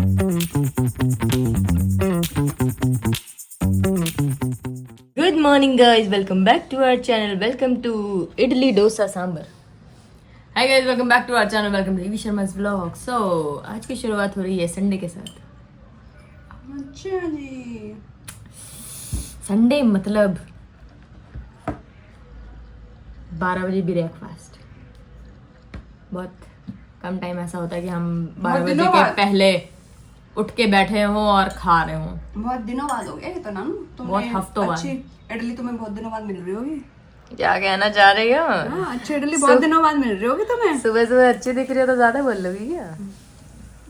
Good morning guys, welcome back to our channel, welcome to idli dosa sambar. Hi guys, welcome back to our channel, welcome to Evie Sharma's vlog. So आज की शुरुआत हो रही है Sunday के साथ। अच्छा जी, संडे मतलब 12 बजे ब्रेकफास्ट। बहुत कम टाइम ऐसा होता है कि हम 12 बजे के पहले उठ के बैठे हों और खा रहे हों। बहुत दिनों बाद हो गया ये तो ना, बहुत हफ्तों बाद। अच्छी इडली तुम्हें बहुत दिनों बाद मिल रही होगी। क्या कहना चाह रही हो? हाँ, अच्छी इडली बहुत दिनों बाद मिल रही होगी तुम्हें। सुबह सुबह अच्छी दिख रही हो तो ज्यादा बोल लोगी क्या?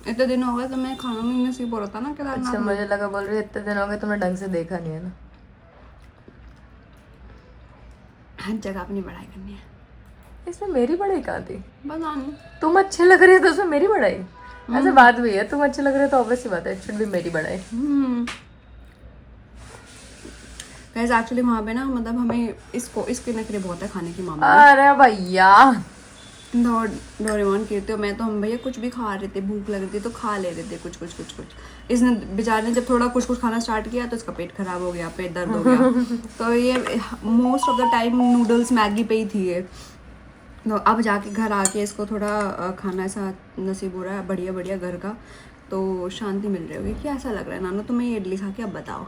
इतने दिन हो गए तुम्हें खाना नहीं नसीब हो रहा था ना केदारनाथ। अच्छा, मुझे लगा बोल रही है इतने दिन हो गए तुमने ढंग से देखा नहीं है ना। हर जगह अपनी बड़ाई करनी है। इसमें मेरी बड़ाई कहाँ थी? बता नहीं, तुम अच्छे लग रही हो तो उसमें मेरी बड़ाई? ऐसे बात भी है, तुम अच्छे लग रहे हो तो ऑब्वियस सी बात है, इट शुड बी मेरी बड़ाई। गाइस एक्चुअली वहाँ पे ना, मतलब हमें इसके नखरे बहुत है खाने की मामले। अरे भैया, डोरेमोन कहते हो, मैं तो हम भैया कुछ भी खा रहे थे, भूख लग रही थी तो खा ले रहे थे कुछ कुछ कुछ कुछ। इसने बेचारे ने जब थोड़ा कुछ कुछ खाना स्टार्ट किया तो इसका पेट खराब हो गया, पेट दर्द हो गया। तो ये most of the time noodles Maggi पे ही थी ये। तो अब जाके घर आके इसको थोड़ा खाना ऐसा नसीब हो रहा है, बढ़िया बढ़िया घर का, तो शांति मिल रही होगी। क्या ऐसा लग रहा है नानो तुम्हें ये इडली खा के? अब बताओ।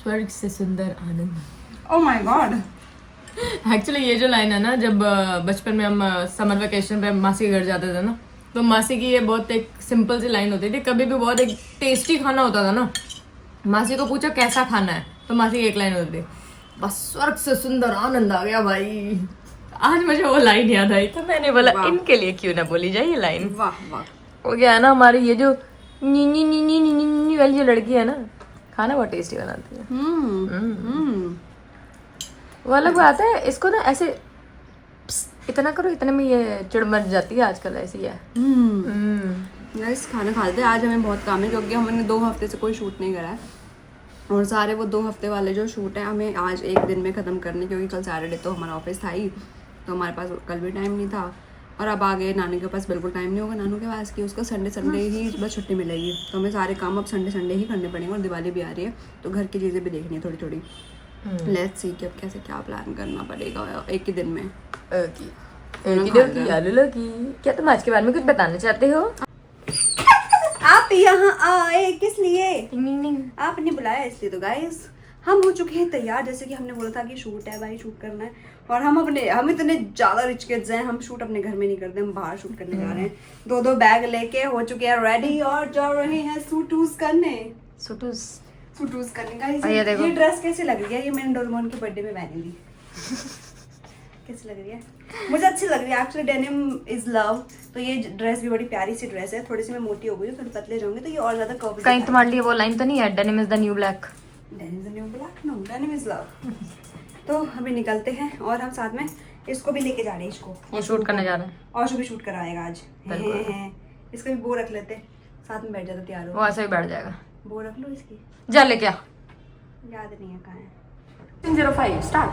स्वर्ग से सुंदर आनंद। Oh my god. एक्चुअली ये जो लाइन है ना, जब बचपन में हम समर वेकेशन पे मासी के घर जाते थे ना, तो मासी की ये बहुत एक सिंपल सी लाइन होती थी। कभी भी बहुत एक टेस्टी खाना होता था ना, मासी को पूछो कैसा खाना है तो मासी की एक लाइन होती थी, बस स्वर्ग से सुंदर आनंद आ गया भाई। आज मुझे वो लाइन याद आई तो मैंने बोला इनके लिए क्यों ना बोली जाए ये लाइन। वाह वाह। वो क्या है ना, हमारी ये जो नी नी नी नी नी नी वाली जो लड़की है ना, खाना बहुत टेस्टी बनाती है। वो अलग बात है, इसको ना ऐसे इतना करो इतने में ये चिड़ मच जाती है आजकल, ऐसी है। गाइस खाना खा लेते हैं। आज हमें बहुत काम है क्योंकि हमने 2 हफ्ते से कोई शूट नहीं करा है, और सारे वो 2 हफ्ते वाले जो शूट है हमें आज एक दिन में ख़त्म करने, क्योंकि कल सैटरडे तो हमारा ऑफिस था ही, तो हमारे पास कल भी टाइम नहीं था। और अब आगे नानी के पास बिल्कुल टाइम नहीं होगा, नानू के पास की उसका संडे ही बस छुट्टी मिलेगी, तो हमें सारे काम अब संडे ही करने पड़ेंगे। और दिवाली भी आ रही है तो घर की चीज़ें भी देखनी है थोड़ी थोड़ी। लेट्स सी कि अब कैसे क्या प्लान करना पड़ेगा एक ही दिन में। क्या तुम आज के बारे में कुछ बताना चाहते हो? आप यहाँ आए किस लिए? आपने बुलाया इसलिए। तो गाइस हम हो चुके हैं तैयार, जैसे कि हमने बोला था कि शूट है भाई, शूट करना है। और हम इतने ज्यादा रिच किड्स हैं, हम शूट अपने घर में नहीं करते, हम बाहर शूट करने जा रहे हैं। 2 बैग लेके हो चुके हैं रेडी और जा रहे हैं सूटूस करने। सूटूस करने। गाइस ये ड्रेस कैसी लग रही है? ये मैंने डोरेमोन के बर्थडे में पहनी थी। कैसी लग रही है? मुझे अच्छी लग रही है एक्चुअली। Denim is love. तो ये ड्रेस भी बड़ी प्यारी सी ड्रेस है। थोड़ी सी मैं मोटी हो गई हूँ, थोड़ी पतले जाऊंगी तो ये और ज्यादा कर्व। कहीं तुम्हारे लिए वो लाइन तो नहीं है, denim is the new black? Denim is the new black? No, denim is love. तो अभी निकलते हैं और हम साथ में इसको भी लेके जा रहे हैं। इसको ये शूट करने जा रहे हैं, और भी शूट कराएगा आज। इसका भी बो रख लेते, साथ में बैठ जाता तैयार हो। वो ऐसे ही बैठ जाएगा। बो रख लो इसकी। जा ले क्या याद नहीं है कहाँ है। 305 स्टार्ट।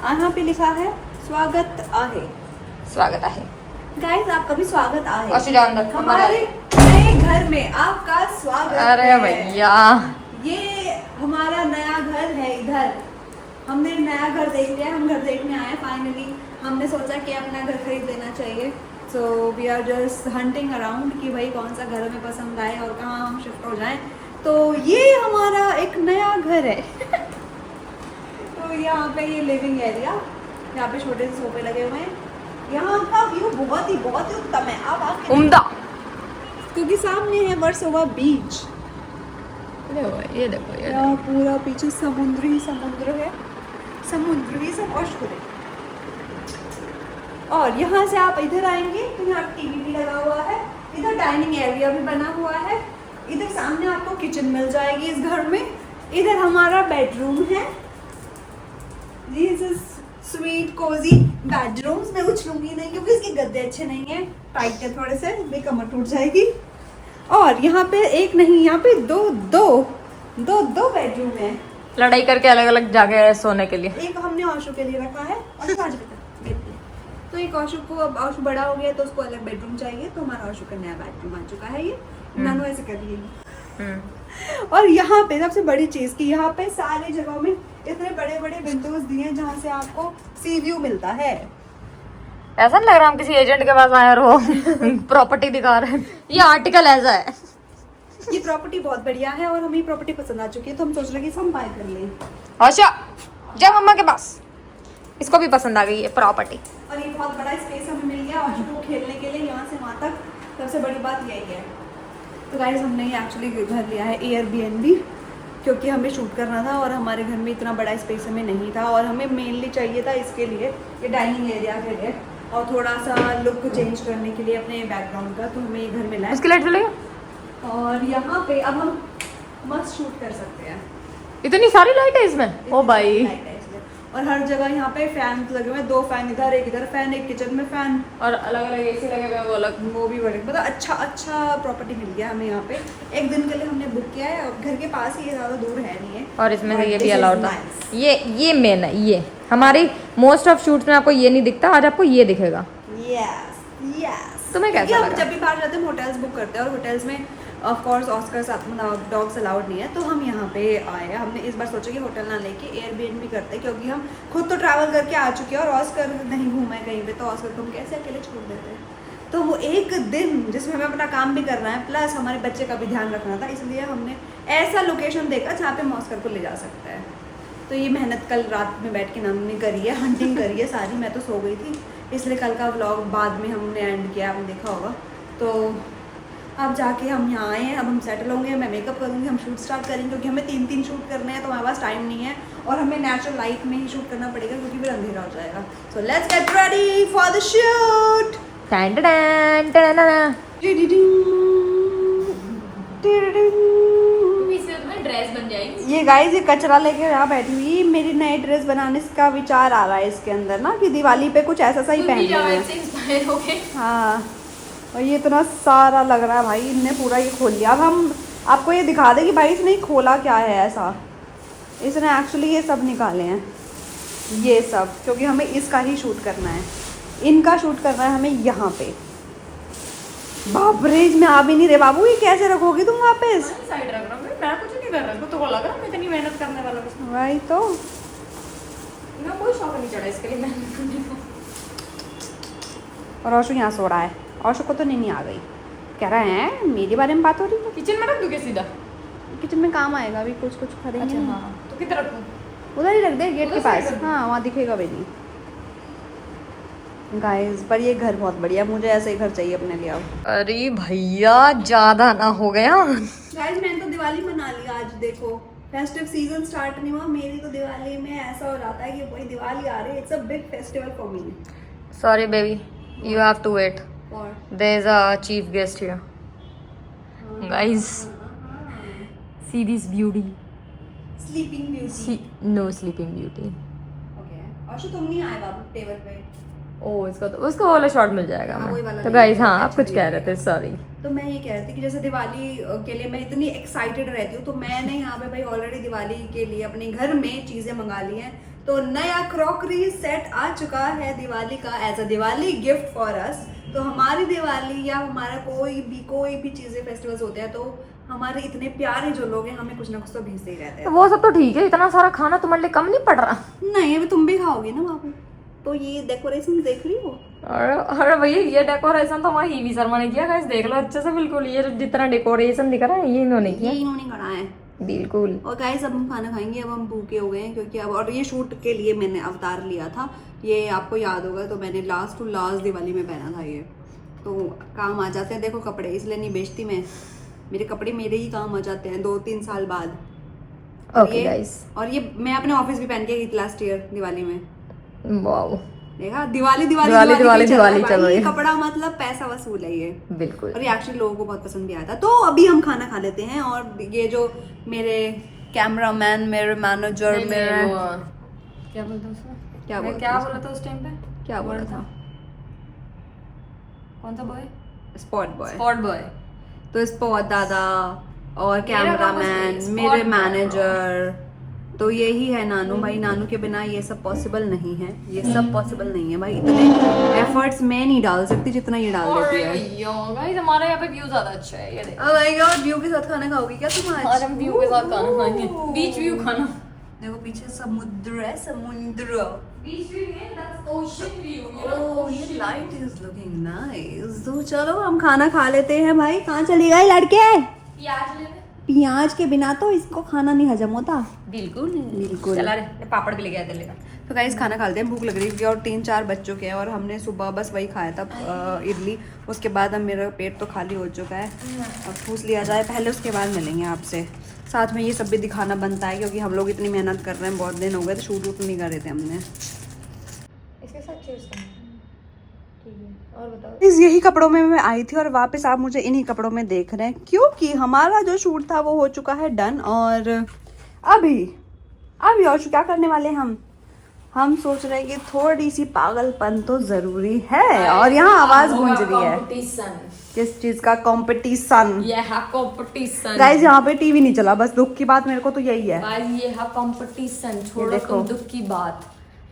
यहाँ पे लिखा है स्वागत आहे। स्वागत आहे गाइस, आपका भी स्वागत आहे हमारे नए घर में। आपका स्वागत। अरे भैया, ये हमारा नया घर है। इधर हमने नया घर देख लिया, हम घर देखने आए फाइनली। हमने सोचा कि अपना घर खरीद लेना चाहिए। So we are just hunting around कि भाई कौन सा घर हमें पसंद आए और कहाँ हम शिफ्ट हो जाएं। तो ये हमारा एक नया घर है। तो यहाँ पे ये लिविंग एरिया, यहाँ पे छोटे से सोफे लगे हुए हैं। यहाँ का व्यू बहुत ही उत्तम है। आप आके उम्दा, क्योंकि सामने है वर्सोवा बीच। ये देखो यहाँ पूरा पीछे समुद्र है, समुद्र ही सब अश्क है। और यहाँ से आप इधर आएंगे तो यहाँ टीवी भी लगा हुआ है, इधर डाइनिंग एरिया भी बना हुआ है, इधर सामने आपको किचन मिल जाएगी इस घर में, इधर हमारा बेडरूम है। This is sweet cosy bedrooms. मैं उछलूंगी नहीं क्योंकि इसके गद्दे अच्छे नहीं है, टाइट है थोड़े से, मेरी कमर टूट जाएगी। और यहाँ पे एक नहीं, यहाँ पे दो बेडरूम है। लड़ाई करके अलग अलग जगह सोने के लिए। एक हमने आशु के लिए रखा है और एक आज तो एक आशु को, अब आशु बड़ा हो गया तो उसको अलग बेडरूम चाहिए, तो हमारा आशु का नया बेडरूम आ चुका है। ये नानू ऐसे कर रही है। और यहाँ पे सबसे बड़ी चीज की यहाँ पे सारी जगहों में इतने बड़े बड़े विंडोज दिए हैं जहाँ से आपको सी व्यू मिलता है। ऐसा नहीं लग रहा हम किसी एजेंट के पास आए हो प्रॉपर्टी दिखा रहे हैं। ये आर्टिकल ऐसा है। ये प्रॉपर्टी बहुत बढ़िया है और हमें प्रॉपर्टी पसंद आ चुकी है, तो हम सोच रहे हैं कि हम बाय कर लें। अच्छा जा मम्मा के पास, इसको भी पसंद आ गई है प्रॉपर्टी। और ये बहुत बड़ा स्पेस हमें मिल गया आशु को खेलने के लिए, यहाँ से वहाँ तक। सबसे बड़ी बात यही है। तो गाइस हमने एक्चुअली घर लिया है एयरबीएनबी, क्योंकि हमें शूट करना था और हमारे घर में इतना बड़ा स्पेस हमें नहीं था, और हमें मेनली चाहिए था इसके लिए, ये डाइनिंग एरिया के लिए, और थोड़ा सा लुक चेंज करने के लिए अपने बैकग्राउंड का, तो हमें ये घर मिला है। उसकी लाइट चलेगा और यहाँ पे अब हम मस्त शूट कर सकते हैं। इतनी सारी लाइट है इसमें। ओ भाई, लाइट है इसमें। और हर जगह यहाँ पे फैन लगे हुए हैं, 2 फैन इधर, एक इधर फैन, एक किचन में फैन, और अलग अलग एसी लगे हुए हैं, वो अलग। वो भी बड़े, मतलब अच्छा प्रॉपर्टी मिल गया हमें यहाँ पे। एक दिन के लिए हमने बुक किया है, और घर के पास ही है, ज़्यादा दूर है नहीं है। और इसमें से ये But भी this is अलाउड था। nice. ये मेन है। ये हमारी मोस्ट ऑफ शूट्स में आपको ये नहीं दिखता, आज आपको ये दिखेगा। यस तुम्हें कैसा क्योंकि हम लगा? जब भी बाहर जाते हैं होटल्स बुक करते हैं, और होटल्स में of course Oscar dogs allowed नहीं है, तो हम यहाँ पे आए हैं। हमने इस बार सोचा कि होटल ना लेके एयरबीएनबी करते हैं, क्योंकि हम खुद तो ट्रैवल करके आ चुके हैं और ऑस्कर नहीं घूमा है कहीं पे, तो ऑस्कर को हम कैसे अकेले छोड़ देते हैं। तो वो एक दिन जिसमें हमें अपना काम भी करना है, प्लस हमारे बच्चे का भी ध्यान रखना था, इसलिए हमने ऐसा लोकेशन देखा जहाँ पे हम ऑस्कर को ले जा सकते हैं। तो ये मेहनत कल रात में बैठ के नानू ने करी है, हंटिंग करी है सारी। मैं तो सो गई थी, इसलिए कल का व्लॉग बाद में हमने एंड किया, आपने देखा होगा। तो अब जाके हम यहाँ आए हैं, अब हम सेटल होंगे, मैं मेकअप करूँगी, हम शूट स्टार्ट करेंगे, क्योंकि हमें 3 शूट करने हैं, तो हमारे पास टाइम नहीं है, और हमें नेचुरल लाइट में ही शूट करना पड़ेगा, क्योंकि फिर अंधेरा हो जाएगा। So let's get ready for the shoot. Dress बन जाएगी। ये गाइस, ये कचरा लेके यहाँ बैठी हुई, मेरी नई ड्रेस बनाने का विचार आ रहा है इसके अंदर ना, कि दिवाली पे कुछ ऐसा सा ही पहने। हाँ, और ये इतना सारा लग रहा है भाई, इनने पूरा ये खोल लिया। अब हम आपको ये दिखा दें कि भाई इसने खोला क्या है ऐसा। इसने एक्चुअली ये सब निकाले हैं, ये सब, क्योंकि हमें इसका ही शूट करना है, इनका शूट करना है हमें यहाँ पे। बाप रे, इसमें आ भी नहीं रहे बाबू, ये कैसे रखोगे तुम वापस? साइड रख रहा हूँ मैं, कुछ नहीं कर रहा, तो लग रहा मैं इतनी मेहनत करने वाला हूँ। वही तो, मैं कोई शौक नहीं चढ़ा इसके लिए मेहनत करने का। और औशु यहाँ सो रहा है। औशु को तो नींद आ गई, कह रहा है मेरे बारे में बात हो रही है। किचन में रख दूँ क्या सीधा? किचन में काम आएगा, अभी कुछ करेंगे। अच्छा हाँ, तो किधर रखूँ? उधर ही रख दे, गेट उधर के साइड पास। रख दूँ? हाँ, वहाँ दिखेगा भी नहीं। गाइस, पर ये घर बहुत बढ़िया, मुझे ऐसा ही घर चाहिए अपने लिए अब। अरे भैया ज्यादा ना हो गया। गाइस, मैंने तो दिवाली मना लिया आज। देखो, फेस्टिव सीजन स्टार्ट नहीं हुआ, मेरी तो दिवाली में ऐसा हो जाता है कि वही दिवाली आ रही है। It's a big festival for me. Sorry baby, you have to wait. और There's a chief guest here. Guys, see this beauty. Sleeping beauty. No sleeping beauty. Okay, Aushu तुम नहीं आए बाबू टेबल पे। ओह, उसका वाला शॉट मिल जाएगा हाँ, वही वाला हमें। तो नहीं गाइस, मिलेगा, हाँ आप कुछ actually कह रहे थे, सॉरी। तो मैं ये कह रही थी कि जैसे दिवाली के लिए मैं इतनी एक्साइटेड रहती हूँ, तो मैंने यहाँ पे भाई ऑलरेडी दिवाली के लिए अपने घर में चीज़ें मंगा ली हैं। तो नया क्रॉकरी सेट आ चुका है दिवाली का, as a Diwali gift for us. तो हमारी दिवाली या हमारा कोई भी चीज़ें फेस्टिवल्स होते हैं, तो हमारे इतने प्यारे जो लोग हैं हमें कुछ ना कुछ तो भेजते ही रहते हैं। वो सब तो ठीक है, इतना सारा खाना तुम्हारे लिए कम नहीं पड़ रहा? नहीं, अभी तुम भी खाओगे ना बाबू। तो ये डेकोरेशन देख रही हो? अरे भैया, ये डेकोरेशन तो हमारी ईवी शर्मा ने किया। गाइस देख लो अच्छे से, बिल्कुल ये जितना डेकोरेशन दिख रहा है ये इन्होंने किया। ये इन्होंने करा है बिल्कुल। और गाइस, अब हम खाना खाएंगे, अब हम भूखे हो गए हैं, क्योंकि अब, और ये शूट के लिए मैंने अवतार लिया था, ये आपको याद होगा, तो मैंने लास्ट टू लास्ट दिवाली में पहना था ये। तो काम आ जाते हैं, देखो कपड़े, इसलिए नहीं बेचती मैं, मेरे कपड़े मेरे ही काम आ जाते हैं 2-3 साल बाद। ओके गाइस, और ये मैं अपने ऑफिस भी पहन के गई थी लास्ट ईयर दिवाली में। वाओ, देखा, दिवाली चल रही है। कपड़ा मतलब पैसा वसूल है ये, बिल्कुल। और ये एक्चुअली लोगों को बहुत पसंद भी आया था। तो अभी हम खाना खा लेते हैं, और ये जो मेरे कैमरामैन, मेरे मैनेजर, मेरे क्या बोलता उसको, क्या बोला था उस टाइम पे, क्या बोला था, कौन सा बॉय? Spot boy. तो स्पॉट दादा और मेरा काम कैमरामैन, बस मेरे spot मैनेजर, तो यही है नानू भाई, नानू के बिना ये सब पॉसिबल नहीं है, ये सब पॉसिबल नहीं है भाई। इतने एफर्ट्स मैं नहीं डाल सकती जितना ये डाल देती है। गाइस हमारे यहाँ पे व्यू ज्यादा अच्छा है, ये देखो। Oh my God, व्यू के साथ खाना खाओगी क्या तुम आज? और हम व्यू के साथ खाना खाएंगे, बीच व्यू खाना। देखो पीछे समुद्र है, समुद्र। बीच व्यू है, दैट्स ओशन व्यू। ओह ये लाइट इज लुकिंग नाइस। तो चलो हम खाना खा लेते हैं भाई। कहाँ चली गई लड़के? प्याज ले ले। प्याज के बिना तो इसको खाना नहीं हजम होता। बिल्कुल बिल्कुल। चला रे, पापड़ भी ले गया दिल्ली का। तो गाइस खाना खा लेते हैं, भूख लग रही थी और 3-4 बज चुके हैं और हमने सुबह बस वही खाया था इडली। उसके बाद अब मेरा पेट तो खाली हो चुका है, अब ठूस लिया जाए पहले, उसके बाद मिलेंगे आपसे। साथ में ये सब भी दिखाना बनता है क्योंकि हम लोग इतनी मेहनत कर रहे हैं, बहुत दिन हो गए तो शूट वूट नहीं कर रहे थे हमने। इसके साथ चीज ठीक है, और बताओ। इस यही कपड़ों में मैं आई थी और वापस आप मुझे इन्हीं कपड़ों में देख रहे हैं क्योंकि हमारा जो शूट था वो हो चुका है डन। और अभी और क्या करने वाले हैं हम सोच रहे हैं कि थोड़ी सी पागलपन तो जरूरी है। और यहाँ आवाज गूंज रही है किस चीज का? कंपटीशन। ये है कंपटीशन गाइस यहाँ पे टीवी नहीं चला, बस दुख की बात मेरे को तो यही है। भाई ये है कंपटीशन, छोड़ो देखो। तुम दुख की बात।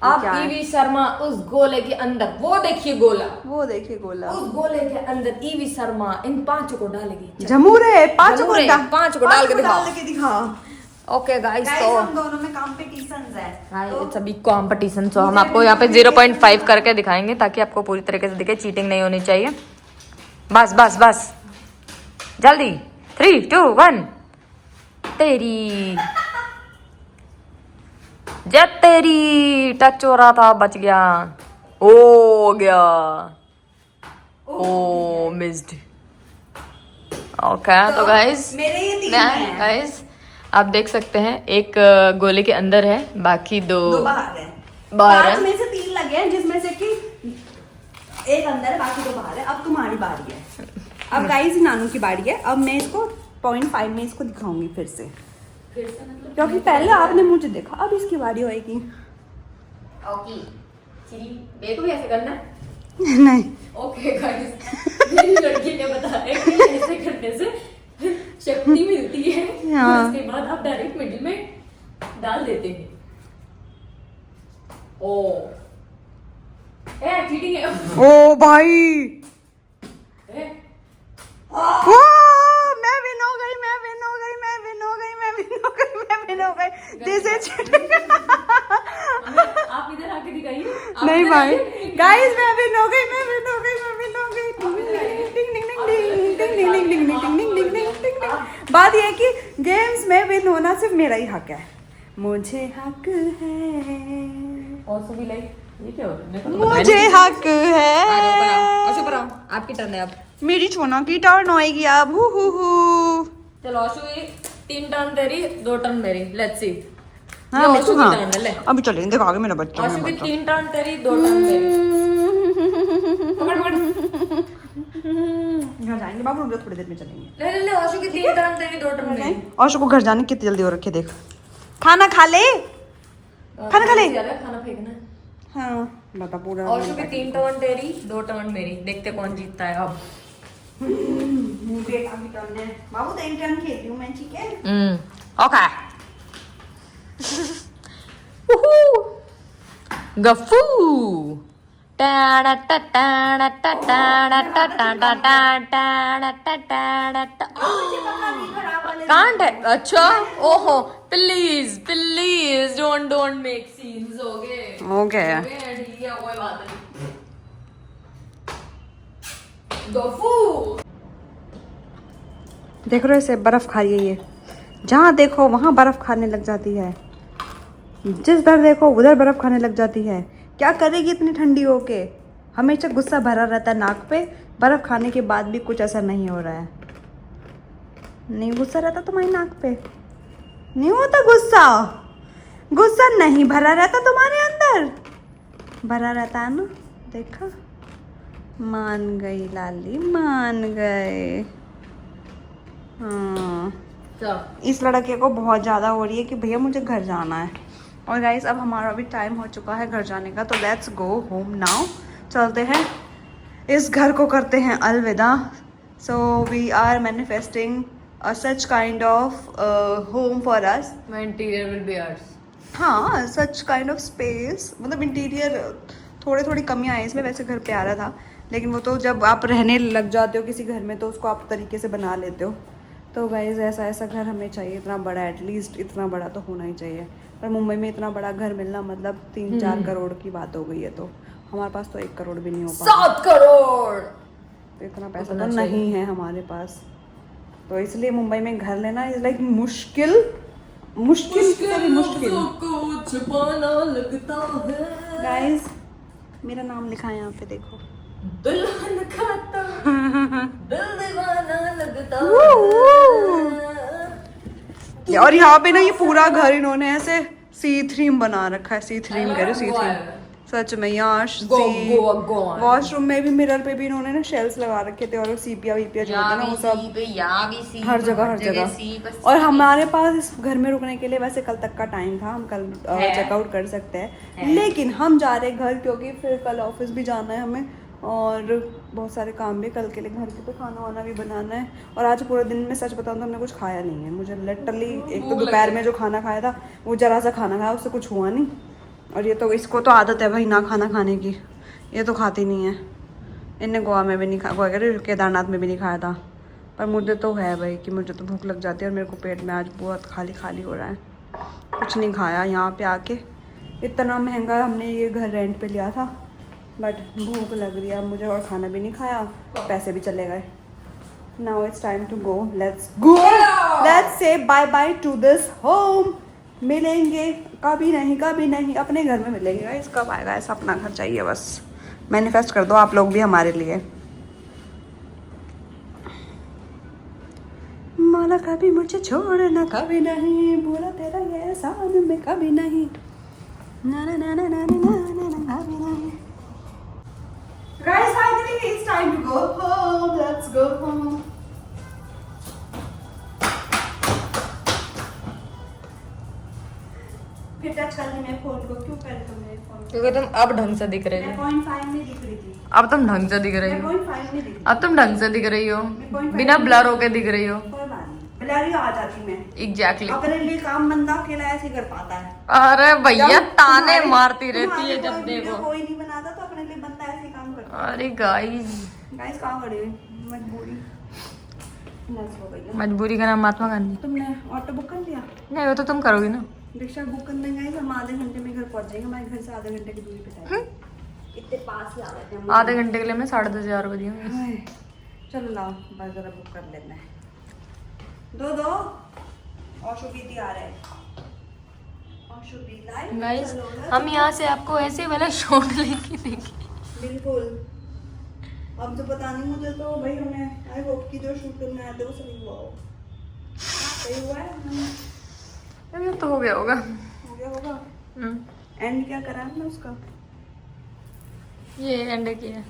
अब क्या है? ईवी शर्मा उस गोले के अंदर, वो देखिए गोला, वो देखिए गोला, उस गोले के अंदर ईवी शर्मा इन 5 को डालेगी। झमूरे 5 को झमूरे, 5 को डाल के दिखाओ। ओके गाइस, तो हम दोनों में कंपटीशंस है। It's a big competition. So हम आपको यहाँ पे 0.5 करके दिखाएंगे ताकि आपको पूरी तरीके से दिखे, चीटिंग नहीं होनी चाहिए। बस बस बस जल्दी, 3 2 1 तेरी जब तेरी टच हो रहा था, बच गया, हो गया, ओ मिस्ड। ओके तो गाइस मेरे ये 3 हैं। गाइस आप देख सकते हैं, एक गोले के अंदर है, बाकी 2 बाहर है। बाहर है। 5 में से 3 लगे हैं जिसमें से कि एक अंदर है, बाकी 2 बाहर है। अब तुम्हारी बारी है। अब गाइस नानू की बारी है। अब मैं इसको 0.5 में इसको दिखाऊंगी फिर से क्योंकि पहले आपने मुझे देखा, अब इसकी बारी होएगी। ओके चिली देखो भी ऐसे करना। नहीं ओके गाइस, मेरी लड़की ने बताया कि ऐसे करने से शक्ति मिलती है। हाँ। उसके बाद आप डायरेक्ट मिडिल में डाल देते हैं। ओ चीटिंग है। ओ भाई ए, ओ, मैं विन हो गई, मैं विन हो गई, मैं विन हो गई, मैं विन हो गई, मैं विन हो गई। This is cheating. आप इधर आके दिखाइए। आप नहीं इधर भाई आके- गाइस मैं विन हो गई, मैं विन हो गई, मैं विन हो गई। टिंग टिंग टिंग टिंग टिंग टिंग टिंग टिंग टिंग टिंग टिंग टिंग टिंग टिंग टिंग। बात ये है कि गेम्स में विन होना सिर्फ मेरा ही हक है, मुझे हक है, और सभी लाइक ये क्या हो रहा है? मेरे को तो मुझे हक है। आशु पर आओ, आपकी टर्न है अब। मेरी छोना की टर्न होएगी अब। हु। चलो आशु, ये 3 टर्न तेरी, 2 टर्न मेरी। Let's see. हाँ, ये मैं आशु तो की हाँ। टर्न है, ले। अभी चलेंगे, देखो आगे मेरा बच्चा, आशु मेरा की बच्चा। 3 टर्न तेरी, 2 टर्न मेरी। पकड़ पकड़। घर जाएंगे बाबू, रुक जाओ, थोड़ी देर में चलेंगे। ले ले ले, आशु की 3 टर्न तेरी, 2 टर्न मेरी। औशु को घर जाने कितनी जल्दी हो रखी है, देख। खाना खा ले। खाना खा ले। खाना फेंकना है। हाँ बता पूरा। आशु की 3 टर्न तेरी, 2 टर्न मेरी। देखते कौन जीतता है अब। बेटा की टर्न है बाबू, तो एक टर्न खेलती हूँ मैं, ठीक है? ओके। गफ्फू कांट है। अच्छा ओहो, please please don't make scenes. हो गए हो गया। ठीक है, कोई बात नहीं। गफ्फू देख रहे हो, इसे बर्फ खा रही है ये, जहाँ देखो वहाँ बर्फ खाने लग जाती है, जिस दर देखो उधर बर्फ खाने लग जाती है। क्या करेगी इतनी ठंडी होके? हमेशा गुस्सा भरा रहता है नाक पे, बर्फ खाने के बाद भी कुछ असर नहीं हो रहा है। नहीं गुस्सा रहता तुम्हारी नाक पे? नहीं होता गुस्सा? गुस्सा नहीं भरा रहता तुम्हारे अंदर? भरा रहता है ना, देखा? मान गई लाली, मान गए। हाँ, इस लड़के को बहुत ज़्यादा हो रही है कि भैया मुझे घर जाना है। और गाइस अब हमारा भी टाइम हो चुका है घर जाने का, तो लेट्स गो होम नाउ। चलते हैं, इस घर को करते हैं अलविदा। So we are manifesting such kind of home for us. My interior will be ours. हाँ, सच काइंड ऑफ स्पेस, मतलब इंटीरियर थोड़ी थोड़ी कमियाँ हैं इसमें, वैसे घर प्यारा था लेकिन वो तो जब आप रहने लग जाते हो किसी घर में तो उसको आप तरीके से बना लेते हो। तो गाइस ऐसा ऐसा घर हमें चाहिए, इतना बड़ा, एटलीस्ट इतना बड़ा तो होना ही चाहिए। पर मुंबई में इतना बड़ा घर मिलना मतलब 3-4 करोड़ की बात हो गई है, तो हमारे पास तो 1 करोड़ भी नहीं हो पाता। 7 करोड़ तो इतना पैसा तो नहीं है हमारे पास, तो इसलिए मुंबई में घर लेना इज लाइक मुश्किल को छुपाना लगता है। गाइस मेरा नाम लिखा है यहाँ पे, देखो। दुल्हन खाता दिल दीवाना लगता है। और यहाँ पे ना ये पूरा घर इन्होंने ऐसे सी थीम बना रखा है, सी थीम कह रही, सी थीम सच में। यहाँ वॉशरूम में भी मिरर पे भी इन्होंने ना शेल्स लगा रखे थे, और सीपिया वीपिया जो होता है ना वो सब हर जगह। और हमारे पास इस घर में रुकने के लिए वैसे कल तक का टाइम था, हम कल चेकआउट कर सकते हैं, लेकिन हम जा रहे घर क्योंकि फिर कल ऑफिस भी जाना है हमें, और बहुत सारे काम भी कल के लिए, घर के तो खाना वाना भी बनाना है। और आज पूरे दिन में सच बताऊँ तो हमने कुछ खाया नहीं है, मुझे लिटरली एक तो दोपहर में जो खाना खाया था वो जरा सा खाना खाया, उससे कुछ हुआ नहीं। और ये तो इसको तो आदत है भाई ना खाना खाने की, ये तो खाती नहीं है। इनने गोवा में भी नहीं गोवा केदारनाथ में भी नहीं खाया था, पर मुझे तो है भाई कि मुझे तो भूख लग जाती है, और मेरे को पेट में आज बहुत खाली खाली हो रहा है, कुछ नहीं खाया। यहाँ पे आके इतना महंगा हमने ये घर रेंट पे लिया था, बट भूख लग रही है मुझे, और खाना भी नहीं खाया, पैसे भी चले गए। Now it's time to go, let's say bye bye to this home. मिलेंगे कभी नहीं अपने घर में मिलेंगे गाइस। कब आएगा ऐसा अपना घर, चाहिए बस। मैनिफेस्ट कर दो आप लोग भी हमारे लिए। मौला कभी मुझे छोड़ना कभी नहीं, बोला तेरा ये एहसान में कभी नहीं, ना ना ना ना ना ना ना कभी नहीं। Guys, finally it's time to go home. Let's go home. फिर टच कर ली मैं फोन को, क्यों कर तुम मेरे फोन को? क्योंकि तुम अब ढंग से दिख रही मैं हो। 0.5 में दिख रही थी। अब तुम ढंग से दिख रही मैं हो। 0.5 में दिख रही अब तुम ढंग से दिख रही हो, बिना ब्लर होके दिख रही हो। कोई बात नहीं, ब्लरी आ जाती मैं। एग्जैक्टली। अपने लिए काम बंदा अकेला ऐसे ही कर पाता है। अरे भैया जब ताने तुम्हारे- मारती रहती तुम्हारे है जब कोई वीडियो देखो। कोई नहीं बनाता तो अपने लिए बंदा ऐसे ही काम करता है। अरे गाइस गाइस कहाँ खड़ी हुई? मजबूरी नस हो गई है। मजबूरी का नाम महात्मा गांधी। तुमने ऑटो बुक कर लिया? नहीं वो तो तुम करोगी ना। रिक्शा बुक कर देंगे, हम आधे घंटे में घर पहुंच जाएंगे। हमारे घर से आधे घंटे की दूरी पे है, इतने पास ही आ रहे थे। आधे घंटे के लिए मैं 10,500 रुपये दिया। चलो लाओ बस जरा बुक कर लेना है। दो और शुभीति आ रहे हैं। और शुभी लाइव गाइस हम यहाँ से आपको ऐसे वाला शॉट लेके देंगे। बिल्कुल। अब तो पता नहीं मुझे, तो भाई हमें आई होप कि जो शूट करने आए थे वो सही हुआ हो। सही हुआ है? अरे तो हो गया होगा। हो गया होगा। एंड क्या करा है ना उसका? ये एंड किया।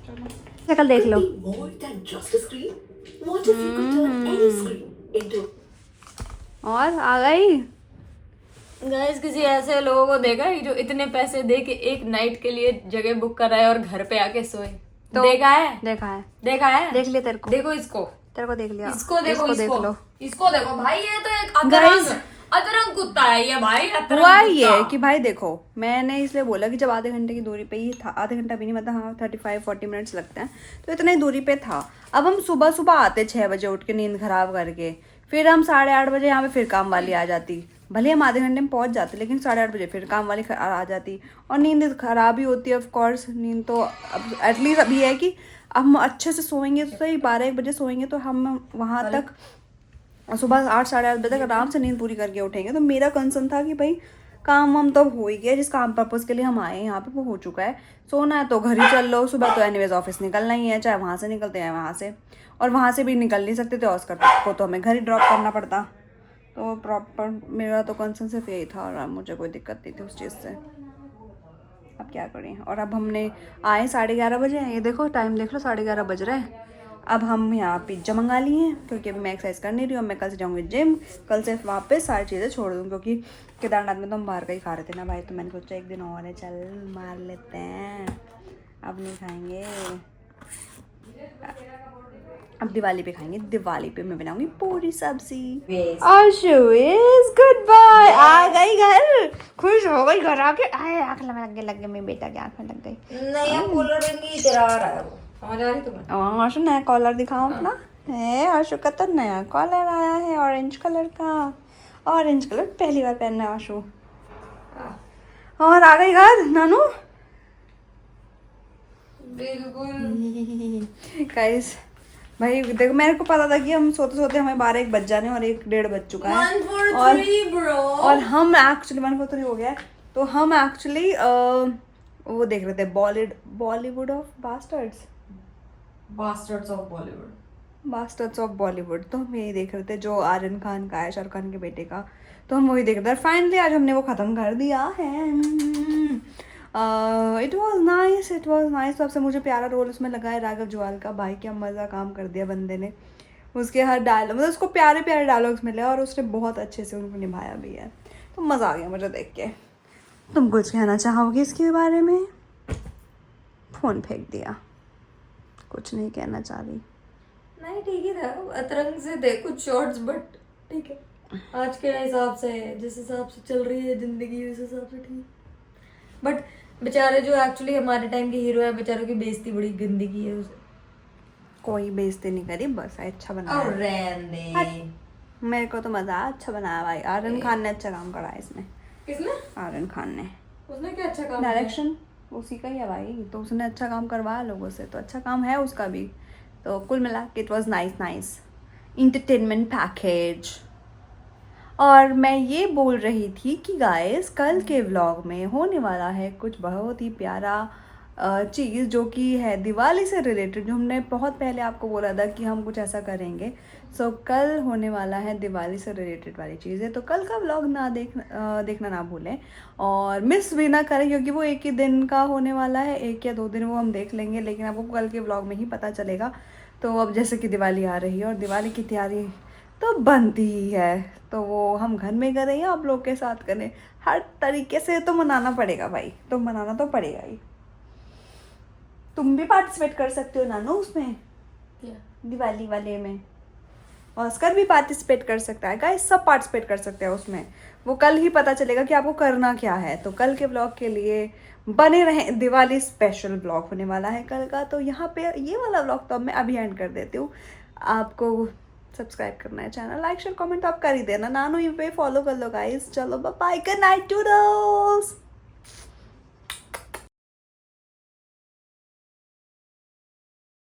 चलो शक्ल देख लो। More than just a screen. What if you could turn any screen into और आ गई। गाइस किसी ऐसे लोगों को देखा है जो इतने पैसे दे के एक नाइट के लिए जगह बुक कर रहा है और घर पे आके सोए? तो देखा है? देखा है, देखा है? देख लिया तेरे को। देखो इसको, तेरे को देख लिया। इसको देखो, देख लो। इसको देखो भाई, ये तो एक Guys, अतरंग कुत्ता है ये भाई, अतरंग हुआ कुत्ता। ये कि भाई देखो, मैंने इसलिए बोला कि जब आधे घंटे की दूरी पे ही था, आधे घंटा भी नहीं मतलब हाँ 35-40 मिनट्स लगते हैं, तो इतनी ही दूरी पे था। अब हम सुबह सुबह आते 6 बजे उठ के नींद खराब करके, फिर हम 8:30 बजे यहाँ पे फिर काम वाली आ जाती। भले हम आधे घंटे में पहुंच जाते लेकिन 8:30 बजे फिर काम वाली आ जाती, और नींद खराब ही होती है ऑफ कोर्स। नींद तो अब एटलीस्ट अभी है कि अब हम अच्छे से सोएंगे तो सही, 12-1 बजे सोएंगे तो हम वहाँ तक सुबह 8-8:30 बजे तक आराम से नींद पूरी करके उठेंगे। तो मेरा कंसर्न था कि भाई काम हम तो हो ही गया, जिस काम पर्पज़ के लिए हम आए हैं यहाँ पे वो हो चुका है। सोना है तो घर ही चल लो, सुबह तो एनीवेज ऑफिस निकलना ही है, चाहे वहाँ से निकलते हैं वहाँ से, और वहाँ से भी निकल नहीं सकते थे ऑस्कर को, तो हमें घर ही ड्रॉप करना पड़ता। तो प्रॉपर मेरा तो कंसर्न सिर्फ यही था, और मुझे कोई दिक्कत नहीं थी उस चीज़ से। अब क्या करें। और अब हमने आए 11:30 बजे, ये देखो टाइम देख लो 11:30 बज रहे हैं। अब हम यहाँ पिज्ज़ा मंगा लिए हैं क्योंकि अभी मैं एक्सरसाइज कर नहीं रही हूँ। मैं कल से जाऊँगी जिम, कल से वापस सारी चीज़ें छोड़ दूँ, क्योंकि केदारनाथ में तो हम बाहर का ही खा रहे थे ना भाई, तो मैंने सोचा एक दिन और है, चल मार लेते हैं, अब नहीं खाएंगे। अब दिवाली पे खाएंगे, दिवाली पे मैं बनाऊंगी पूरी सब्जी। आशु इज गुड बाय, आ गई घर, खुश हो गई घर आके। आए आंख लग गई मेरे बेटा की आंख में लग गई। नया कॉलर तेरा आ रहा है वो, समझ आ रही तुम्हें? आशु नया कॉलर दिखाओ अपना। है आशु का तो नया कॉलर आया है ऑरेंज कलर का। ऑरेंज कलर पहली बार पहनना है आशु। और आ गई घर नानू। बिल्कुल गाइस भाई देखो, मेरे को पता था कि हम सोते सोते हमें 12-1 बज जाने और 1-1:30 बज चुका है। 143 ब्रो। और हम एक्चुअली 143 हो गया है, तो हम एक्चुअली वो देख रहे थे Bollywood of bastards of Bollywood. तो हम यही देख रहे थे जो आर्यन खान का है, शाहरुख खान के बेटे का। तो हम वही देख रहे थे। फाइनली आज हमने वो ख़त्म कर दिया है। It was nice. सबसे मुझे प्यारा रोल उसमें लगा है राघव जुआल का। भाई क्या मज़ा काम कर दिया बंदे ने। उसके हर डायलॉग मतलब उसको प्यारे प्यारे डायलॉग्स मिले और उसने बहुत अच्छे से उनको निभाया भी है। तो मज़ा आ गया मुझे देख के। तुम कुछ कहना चाहोगे इसके बारे में? फ़ोन फेंक दिया, कुछ नहीं कहना चाह रही। नहीं ठीक ही था, अतरंग से थे कुछ शॉर्ट्स, बट ठीक है आज के हिसाब से, जिस हिसाब से चल रही है जिंदगी उस हिसाब से ठीक। बट बेचारे जो एक्चुअली हमारे टाइम के हीरो है, बेचारों की बेइज्जती बड़ी गंदी की है उसे। कोई बेइज्जती नहीं करी, बस अच्छा बनाया। और रहने मेरे को तो मज़ा आया, अच्छा बनाया भाई। आर्यन खान ने अच्छा काम करा है इसमें। किसने? आर्यन खान ने। उसने क्या अच्छा काम किया? डायरेक्शन उसी का ही है भाई, तो उसने अच्छा काम करवाया लोगों से, तो अच्छा काम है उसका भी। तो कुल मिला के it was nice entertainment package. और मैं ये बोल रही थी कि गाइस कल के व्लॉग में होने वाला है कुछ बहुत ही प्यारा चीज़ जो कि है दिवाली से रिलेटेड, जो हमने बहुत पहले आपको बोला था कि हम कुछ ऐसा करेंगे। सो कल होने वाला है दिवाली से रिलेटेड वाली चीज़ें। तो कल का व्लॉग ना देखना ना भूलें और मिस भी ना करें, क्योंकि वो एक ही दिन का होने वाला है, 1 या 2 दिन वो हम देख लेंगे, लेकिन आपको कल के व्लॉग में ही पता चलेगा। तो अब जैसे कि दिवाली आ रही है और दिवाली की तैयारी तो बनती ही है, तो वो हम घर में करें या आप लोग के साथ करें, हर तरीके से तो मनाना पड़ेगा भाई, तो मनाना तो पड़ेगा ही। तुम भी पार्टिसिपेट कर सकते हो नानू उसमें, दिवाली वाले में। ऑस्कर भी पार्टिसिपेट कर सकता है गाइस, सब पार्टिसिपेट कर सकते हैं उसमें। वो कल ही पता चलेगा कि आपको करना क्या है। तो कल के ब्लॉग के लिए बने रहें, दिवाली स्पेशल ब्लॉग होने वाला है कल का। तो यहाँ पे ये वाला ब्लॉग तो अब मैं अभी एंड कर देती हूँ। आपको सब्सक्राइब करना है चैनल, लाइक शेयर कमेंट तो आप कर ही देना। नानू ये पे फॉलो कर लो गाइस। चलो बाय, गुड नाइट टूडल्स।